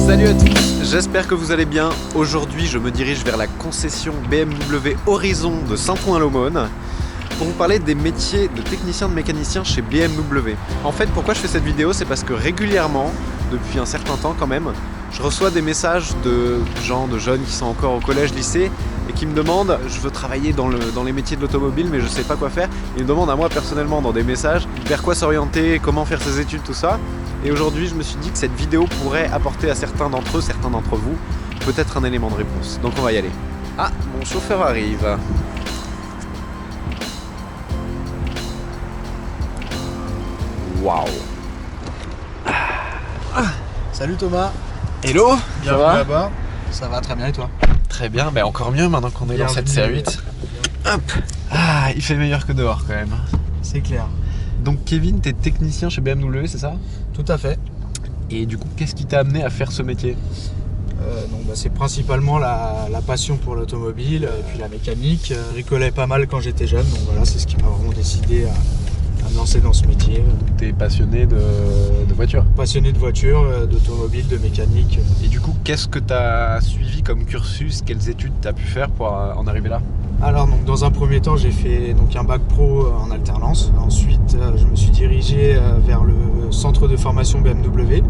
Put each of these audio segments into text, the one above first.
Salut à tous, j'espère que vous allez bien. Aujourd'hui, je me dirige vers la concession BMW Horizon de Saint-Ouen-l'Aumône pour vous parler des métiers de technicien de mécanicien chez BMW. En fait, pourquoi je fais cette vidéo, c'est parce que régulièrement, depuis un certain temps quand même, je reçois des messages de jeunes qui sont encore au collège, lycée et qui me demandent « je veux travailler dans les métiers de l'automobile mais je sais pas quoi faire ». Ils me demandent à moi personnellement dans des messages vers quoi s'orienter, comment faire ses études, tout ça. Et aujourd'hui, je me suis dit que cette vidéo pourrait apporter à certains d'entre eux, certains d'entre vous, peut-être un élément de réponse. Donc on va y aller. Ah, mon chauffeur arrive. Waouh. Salut Thomas. Hello. Bienvenue là-bas. Ça va très bien et toi? Très bien, mais encore mieux maintenant qu'on est dans cette C8. Hop. Ah, il fait meilleur que dehors quand même. C'est clair. Donc Kevin, t'es technicien chez BMW, c'est ça? Tout à fait. Et du coup, qu'est-ce qui t'a amené à faire ce métier? C'est principalement la passion pour l'automobile et puis la mécanique. Je bricolais pas mal quand j'étais jeune, donc voilà, c'est ce qui m'a vraiment décidé à me lancer dans ce métier. T'es passionné de voiture? Passionné de voiture, d'automobile, de mécanique. Et du coup, qu'est-ce que t'as suivi comme cursus? Quelles études t'as pu faire pour en arriver là? Alors donc, dans un premier temps, j'ai fait un bac pro en alternance. Ensuite, je me suis dirigé vers le centre de formation BMW,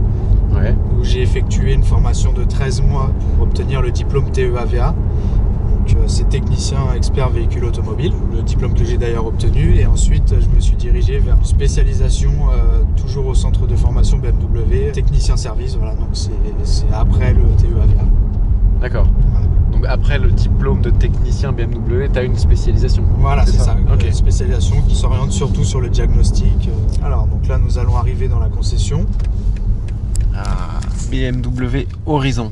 Ouais. où j'ai effectué une formation de 13 mois pour obtenir le diplôme TEAVA. Donc c'est technicien expert véhicule automobile, le diplôme que j'ai d'ailleurs obtenu. Et ensuite, je me suis dirigé vers une spécialisation toujours au centre de formation BMW, technicien service. Voilà, donc c'est après le TEAVA. D'accord. Donc après le diplôme de technicien BMW, tu as une spécialisation. Voilà, c'est ça. Ok. Une spécialisation qui s'oriente surtout sur le diagnostic. Alors, donc là, nous allons arriver dans la concession. Ah, BMW Horizon.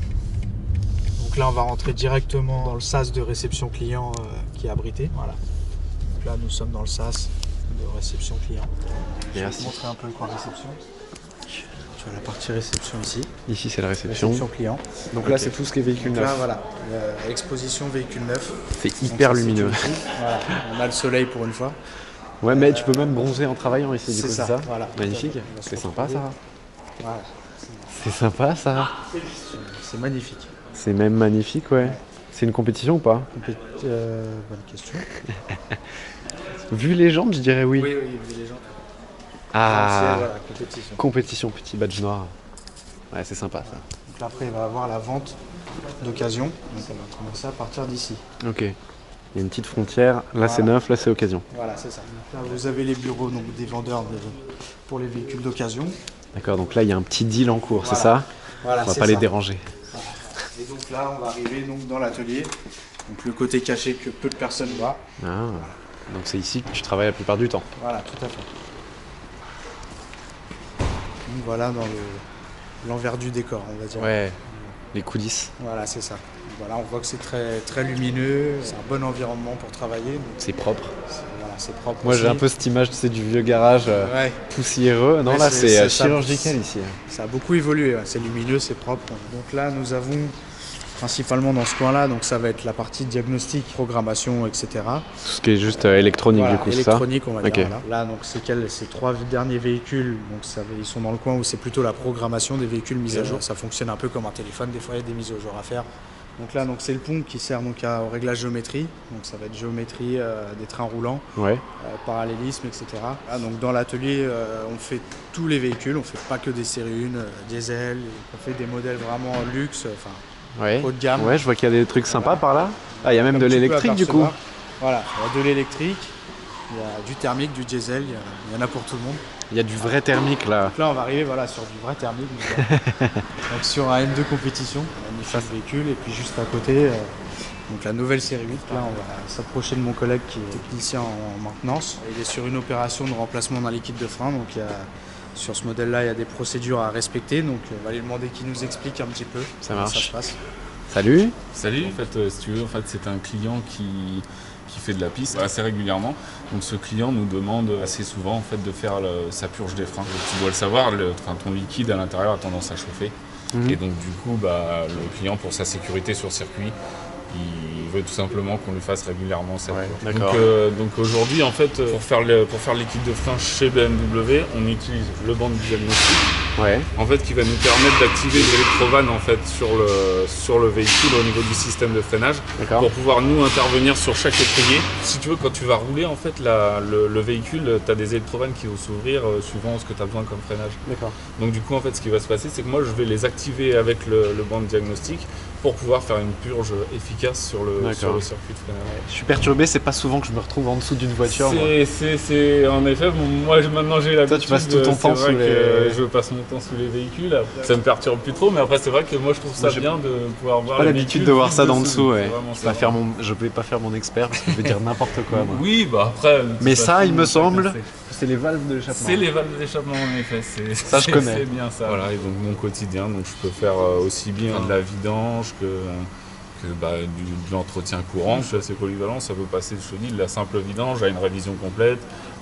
Donc là, on va rentrer directement dans le sas de réception client qui est abrité. Voilà. Donc là, nous sommes dans le sas de réception client. Je vais Merci. te montrer un peu le coin réception. Tu as la partie réception ici. Ici, c'est la réception. Client. Donc là, c'est tout ce qui est véhicule Donc là, neuf. voilà. Exposition véhicule neuf. C'est Donc hyper ça, c'est lumineux. tout ici. Voilà. On a le soleil pour une fois. Ouais, mais tu peux même bronzer en travaillant ici, du coup, c'est ça? Voilà. Magnifique. On va se C'est sympa, retrouver. ça. Voilà. C'est sympa, ça. C'est magnifique. C'est même magnifique, ouais. C'est une compétition ou pas? Bonne question. Vu les jambes, je dirais oui. Oui, les gens. Ah, Voilà, compétition. compétition, petit badge noir. Ouais, c'est sympa, ça. Donc là, après, il va y avoir la vente d'occasion. Donc on va commencer à partir d'ici. Ok. Il y a une petite frontière. Là, c'est Voilà. neuf, là, c'est occasion. Voilà, c'est ça. Donc là, vous avez les bureaux des vendeurs pour les véhicules d'occasion. D'accord, donc là, il y a un petit deal en cours, c'est Voilà. ça? Voilà, On va c'est pas ça. les déranger. Et donc là, on va arriver dans l'atelier. Donc le côté caché que peu de personnes voient. Ah. Donc c'est ici que tu travailles la plupart du temps. Voilà, tout à fait. Donc voilà dans l'envers du décor, on va dire. Ouais, les coulisses. Voilà, c'est ça. Donc voilà, on voit que c'est très, très lumineux, c'est un bon environnement pour travailler. Donc C'est propre. voilà, c'est propre. Moi, j'ai aussi. un peu cette image, tu sais, du vieux garage Ouais, poussiéreux. Non, Ouais, là, c'est c'est ça. chirurgical ici. ça a beaucoup évolué, ouais. C'est lumineux, c'est propre. Donc là, nous avons principalement dans ce coin-là, donc ça va être la partie diagnostic, programmation, etc. Tout ce qui est juste électronique, Voilà, du coup, c'est ça? électronique, on va Ok. dire. Voilà. Là, donc ces trois derniers véhicules, donc ils sont dans le coin où c'est plutôt la programmation des véhicules mis à jour. Ça fonctionne un peu comme un téléphone, des fois il y a des mises au jour à faire. Donc là, c'est le pont qui sert au réglage géométrie. Donc ça va être géométrie des trains roulants, Ouais. parallélisme, etc. Là, donc dans l'atelier, on fait tous les véhicules. On fait pas que des séries 1, diesel. On fait des modèles vraiment luxe, Ouais. haut de gamme. Ouais, je vois qu'il y a des trucs sympas par là. Ah, il y a même Comme de tu peux l'électrique, du coup. apercevoir. Voilà, il y a de l'électrique, il y a du thermique, du diesel, il y en a pour tout le monde. Il y a du vrai thermique, là. Donc là, on va arriver sur du vrai thermique. Donc sur un M2 compétition, on a mis ce véhicule. Et puis juste à côté, donc la nouvelle série 8. Là, on va s'approcher de mon collègue qui est technicien en maintenance. Il est sur une opération de remplacement d'un liquide de frein. Donc sur ce modèle-là, il y a des procédures à respecter. Donc on va lui demander qu'il nous explique un petit peu Ça comment ça marche. se passe. Salut. Salut, en fait, si tu veux, c'est un client qui fait de la piste assez régulièrement. Donc ce client nous demande assez souvent en fait, de faire sa purge des freins. Tu dois le savoir, ton liquide à l'intérieur a tendance à chauffer. Et donc du coup, le client, pour sa sécurité sur circuit, il veut tout simplement qu'on lui fasse régulièrement cette purge. Donc aujourd'hui, en fait, pour faire le liquide de frein chez BMW, on utilise le banc de diagnostic. En fait, qui va nous permettre d'activer les électrovannes en fait sur le véhicule au niveau du système de freinage pour pouvoir nous intervenir sur chaque étrier. Si tu veux, quand tu vas rouler en fait le véhicule, tu as des électrovannes qui vont s'ouvrir suivant ce que tu as besoin comme freinage. Donc du coup en fait ce qui va se passer, c'est que moi je vais les activer avec le banc de diagnostic pour pouvoir faire une purge efficace sur le circuit de freinage. Je suis perturbé, c'est pas souvent que je me retrouve en dessous d'une voiture. C'est en effet, moi maintenant j'ai l'habitude. Toi tu passes tout ton temps sous les... Je passe mon temps sous les véhicules, après, ça me perturbe plus trop, mais après c'est vrai que moi je trouve ça bien de pouvoir voir. J'ai pas l'habitude de voir ça d'en dessous, Je vais pas faire mon expert parce que je vais dire n'importe quoi. Moi. Oui, après. Mais ça, il me semble, c'est les valves de l'échappement. C'est les valves d'échappement en effet, ça je connais. C'est bien ça. Voilà, et donc mon quotidien, donc je peux faire aussi bien de la vidange que de l'entretien courant. Je suis assez polyvalent, ça peut passer, je te dis, de la simple vidange à une révision complète,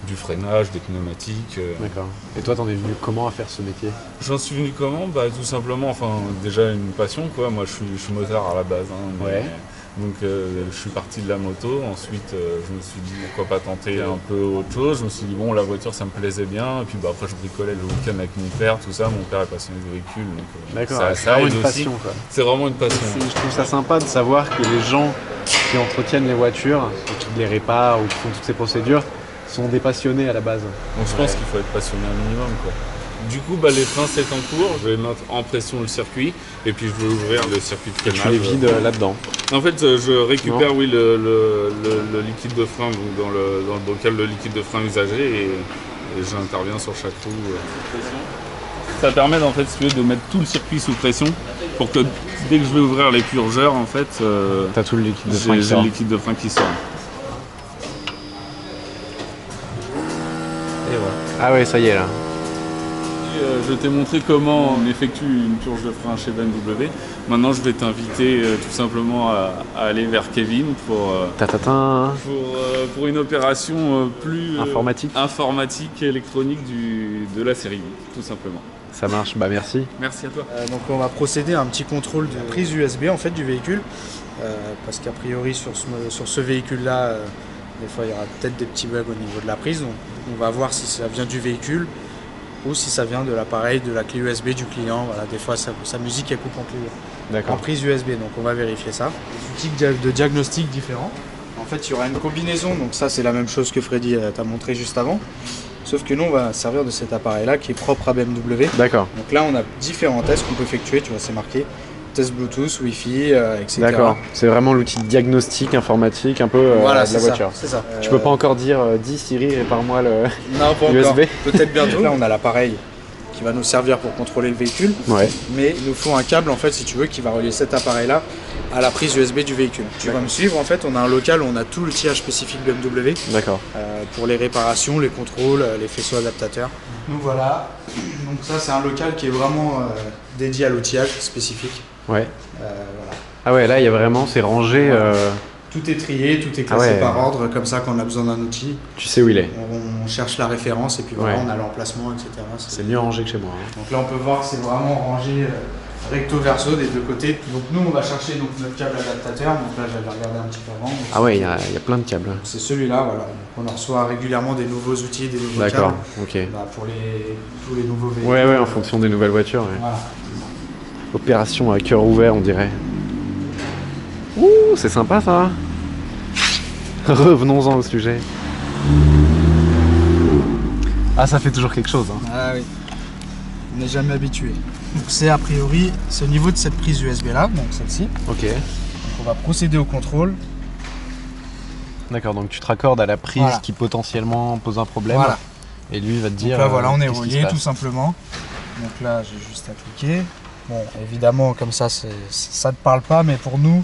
du freinage, des pneumatiques. D'accord. Et toi, t'en es venu comment à faire ce métier? J'en suis venu comment? Tout simplement, déjà une passion quoi. Moi, je suis motard à la base. Donc, je suis parti de la moto. Ensuite, je me suis dit pourquoi pas tenter un peu autre chose. Je me suis dit bon, la voiture, ça me plaisait bien. Et puis après, je bricolais le week-end avec mon père, tout ça. Mon père est passionné de véhicules, donc c'est vraiment une passion. C'est vraiment une passion. Je trouve ça sympa de savoir que les gens qui entretiennent les voitures, qui les réparent ou qui font toutes ces procédures, sont des passionnés à la base. Donc je pense qu'il faut être passionné un minimum quoi. Du coup les freins c'est en cours, je vais mettre en pression le circuit et puis je vais ouvrir le circuit de freinage. Tu les vides là-dedans. En fait je récupère le liquide de frein donc dans le bocal de liquide de frein usagé et j'interviens sur chaque roue. Ça permet en fait si tu veux, de mettre tout le circuit sous pression pour que dès que je vais ouvrir les purgeurs en fait t'as tout le liquide de frein qui sort. J'ai le liquide de frein qui sort. Et voilà. Ah ouais, ça y est là. Je t'ai montré comment on effectue une purge de frein chez BMW. Maintenant, je vais t'inviter tout simplement à aller vers Kevin pour une opération plus informatique et électronique de la série, tout simplement. Ça marche, merci. Merci à toi. Donc on va procéder à un petit contrôle de prise USB en fait du véhicule, parce qu'a priori sur ce véhicule-là, des fois il y aura peut-être des petits bugs au niveau de la prise. Donc on va voir si ça vient du véhicule ou si ça vient de l'appareil, de la clé USB du client. Voilà, des fois sa musique elle coupe en prise USB, donc on va vérifier ça. Des outils de diagnostic différents. En fait il y aura une combinaison, donc ça c'est la même chose que Freddy t'a montré juste avant. Sauf que nous on va servir de cet appareil là qui est propre à BMW. D'accord. Donc là on a différents tests qu'on peut effectuer, tu vois c'est marqué. Test Bluetooth, Wi-Fi, etc. D'accord, c'est vraiment l'outil de diagnostic informatique un peu de la voiture. C'est ça. Tu peux pas encore dire dis Siri répare-moi le non, pas USB. Encore. Peut-être bientôt. Là on a l'appareil qui va nous servir pour contrôler le véhicule. Mais il nous faut un câble en fait si tu veux qui va relier cet appareil là à la prise USB du véhicule. Tu vas me suivre en fait, on a un local où on a tout l'outillage spécifique BMW. D'accord. Pour les réparations, les contrôles, les faisceaux adaptateurs. Nous voilà. Donc ça c'est un local qui est vraiment dédié à l'outillage spécifique. Ouais. Voilà. Ah ouais, là il y a vraiment, c'est rangé. Tout est trié, tout est classé par ordre, comme ça quand on a besoin d'un outil. Tu sais où il est. On cherche la référence et puis voilà, on a l'emplacement, etc. C'est mieux rangé que chez moi. Donc là on peut voir que c'est vraiment rangé recto verso des deux côtés. Donc nous on va chercher notre câble adaptateur, donc là j'avais regardé un petit peu avant. Ah ouais, il y a plein de câbles. C'est celui-là, voilà. Donc on reçoit régulièrement des nouveaux outils, des nouveaux câbles. D'accord, ok. Pour tous les nouveaux véhicules. Ouais, en fonction des nouvelles voitures. Ouais. Voilà. Opération à cœur ouvert, on dirait. Ouh, c'est sympa ça. Revenons-en au sujet. Ah, ça fait toujours quelque chose. Hein. Ah oui. On n'est jamais habitué. Donc c'est a priori, c'est au niveau de cette prise USB là, donc celle-ci. Ok. Donc on va procéder au contrôle. D'accord, donc tu te raccordes à la prise qui potentiellement pose un problème. Voilà. Et lui va te dire. Donc là voilà, on est relié tout simplement. Donc là j'ai juste à cliquer. Bon, évidemment comme ça ça ne parle pas, mais pour nous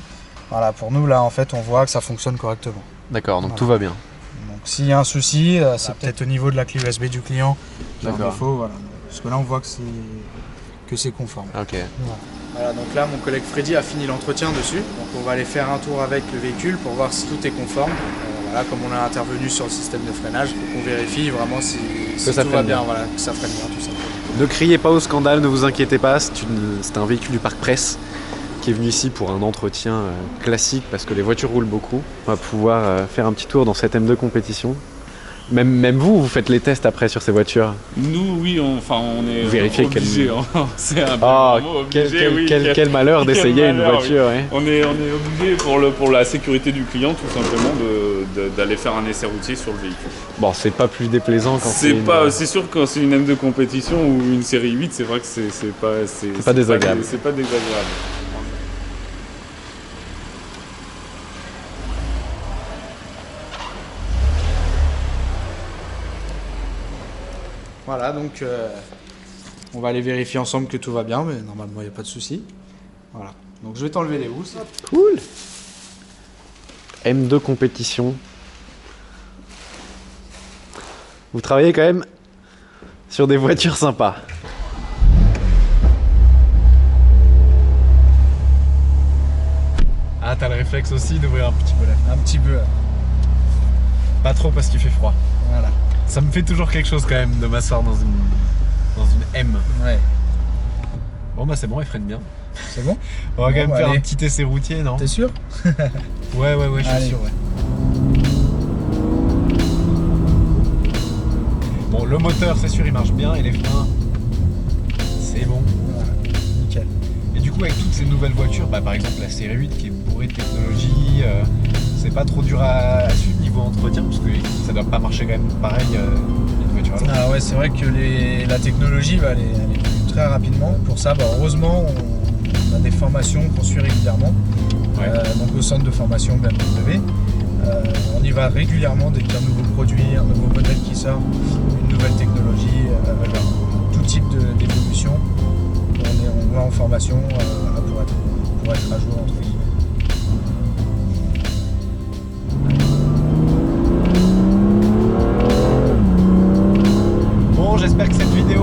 là en fait on voit que ça fonctionne correctement. D'accord, donc tout va bien. Donc s'il y a un souci, c'est peut-être au niveau de la clé USB du client qui a un défaut, voilà. Parce que là on voit que c'est conforme. Ok. Voilà. Voilà, donc là mon collègue Freddy a fini l'entretien dessus. Donc on va aller faire un tour avec le véhicule pour voir si tout est conforme. Voilà, comme on a intervenu sur le système de freinage, donc on vérifie vraiment si ça tout va bien, voilà, que ça freine bien tout simplement. Ne criez pas au scandale, ne vous inquiétez pas, c'est un véhicule du parc presse qui est venu ici pour un entretien classique parce que les voitures roulent beaucoup. On va pouvoir faire un petit tour dans cette M2 compétition. Même vous faites les tests après sur ces voitures. Nous, oui, on est Vérifiez obligé. C'est un peu obligé, quel malheur d'essayer une voiture. Oui. Ouais. On est obligé pour la sécurité du client tout simplement d'aller faire un essai routier sur le véhicule. Bon, c'est pas plus déplaisant quand c'est sûr que quand c'est une M de compétition ou une série 8, c'est vrai que c'est pas désagréable. C'est pas désagréable. Voilà, donc on va aller vérifier ensemble que tout va bien, mais normalement il n'y a pas de souci. Voilà, donc je vais t'enlever les housses. Cool. M2 compétition. Vous travaillez quand même sur des voitures sympas. Ah, t'as le réflexe aussi d'ouvrir un petit peu là. Un petit peu. Pas trop parce qu'il fait froid. Voilà. Ça me fait toujours quelque chose quand même de m'asseoir dans une M. Ouais. Bon bah c'est bon, il freine bien. C'est bon? On va quand même faire un petit essai routier, non? T'es sûr? Ouais, je suis sûr, ouais. Bon, le moteur, c'est sûr, il marche bien, et les freins, c'est bon. Voilà. Nickel. Et du coup, avec toutes ces nouvelles voitures, bah, par exemple la série 8 qui est bourrée de technologie, c'est pas trop dur à suivre niveau entretien, parce que ça doit pas marcher quand même pareil une voiture à l'autre. Ah ouais, c'est vrai que la technologie va aller très rapidement. Pour ça, heureusement, on a des formations qu'on suit régulièrement. Ouais. Donc au centre de formation BMW. On y va régulièrement dès qu'il y a un nouveau produit, un nouveau modèle qui sort, une nouvelle technologie, tout type d'évolution. On va en formation pour être à jour entre guillemets. Bon, j'espère que cette vidéo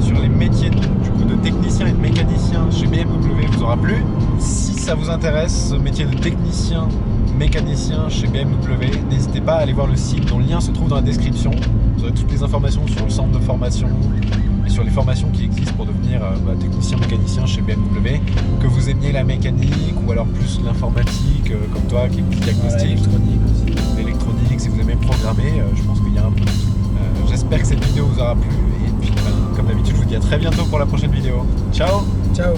sur les métiers de technicien et de mécanicien chez BMW vous aura plu. Si ça vous intéresse, ce métier de technicien, mécanicien chez BMW, n'hésitez pas à aller voir le site dont le lien se trouve dans la description. Vous aurez toutes les informations sur le centre de formation et sur les formations qui existent pour devenir technicien, mécanicien chez BMW. Que vous aimiez la mécanique ou alors plus l'informatique comme toi qui est plus diagnostic. L'électronique aussi. L'électronique, si vous aimez programmer, je pense qu'il y a un peu de tout. J'espère que cette vidéo vous aura plu et puis comme d'habitude je vous dis à très bientôt pour la prochaine vidéo. Ciao. Ciao.